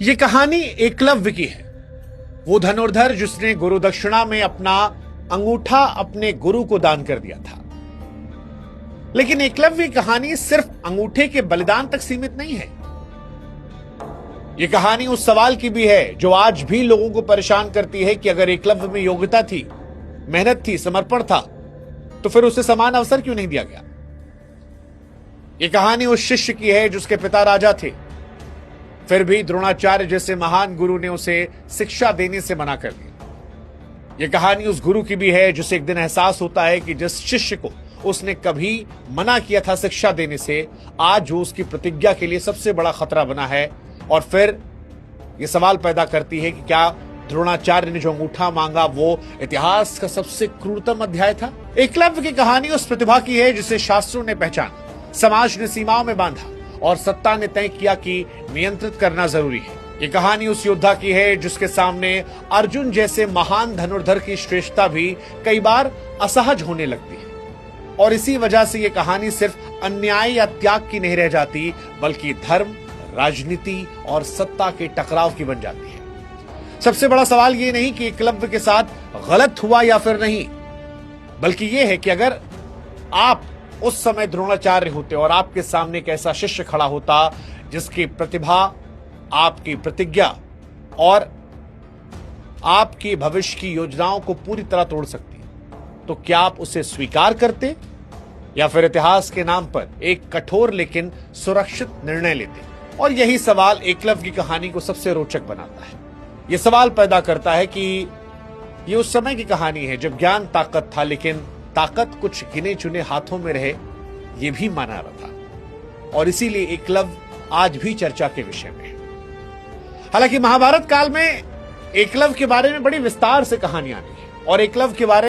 ये कहानी एकलव्य की है। वो धनुर्धर जिसने गुरु दक्षिणा में अपना अंगूठा अपने गुरु को दान कर दिया था। लेकिन एकलव्य की कहानी सिर्फ अंगूठे के बलिदान तक सीमित नहीं है। यह कहानी उस सवाल की भी है जो आज भी लोगों को परेशान करती है कि अगर एकलव्य में योग्यता थी, मेहनत थी, समर्पण था, तो फिर उसे समान अवसर क्यों नहीं दिया गया। यह कहानी उस शिष्य की है जिसके पिता राजा थे, फिर भी द्रोणाचार्य जैसे महान गुरु ने उसे शिक्षा देने से मना कर दिया। यह कहानी उस गुरु की भी है जिसे एक दिन एहसास होता है कि जिस शिष्य को उसने कभी मना किया था शिक्षा देने से, आज वो उसकी प्रतिज्ञा के लिए सबसे बड़ा खतरा बना है। और फिर यह सवाल पैदा करती है कि क्या द्रोणाचार्य ने जो अंगूठा मांगा वो इतिहास का सबसे क्रूरतम अध्याय था। एकलव्य की कहानी उस प्रतिभा की है जिसे शास्त्रों ने पहचाना, समाज ने सीमाओं में बांधा और सत्ता ने तय किया कि नियंत्रित करना जरूरी है। ये कहानी उस योद्धा की है जिसके सामने अर्जुन जैसे महान धनुर्धर की श्रेष्ठता भी कई बार असहज होने लगती है। और इसी वजह से ये कहानी सिर्फ अन्याय या त्याग की नहीं रह जाती, बल्कि धर्म, राजनीति और सत्ता के टकराव की बन जाती है। सबसे बड़ा सवाल ये नहीं कि एकलव्य के साथ गलत हुआ या फिर नहीं, बल्कि यह है कि अगर आप उस समय द्रोणाचार्य होते और आपके सामने एक ऐसा शिष्य खड़ा होता जिसकी प्रतिभा, आपकी प्रतिज्ञा और आपकी भविष्य की योजनाओं को पूरी तरह तोड़ सकती है, तो क्या आप उसे स्वीकार करते या फिर इतिहास के नाम पर एक कठोर लेकिन सुरक्षित निर्णय लेते। और यही सवाल एकलव्य की कहानी को सबसे रोचक बनाता है। यह सवाल पैदा करता है कि यह उस समय की कहानी है जब ज्ञान ताकत था, लेकिन ताकत कुछ गिने चुने हाथों में रहे, यह भी माना रहा था। और इसीलिए एकलव्य आज भी चर्चा के विषय में है। हालांकि महाभारत काल में एकलव्य के बारे में बड़ी विस्तार से कहानियां आई है और एकलव्य के बारे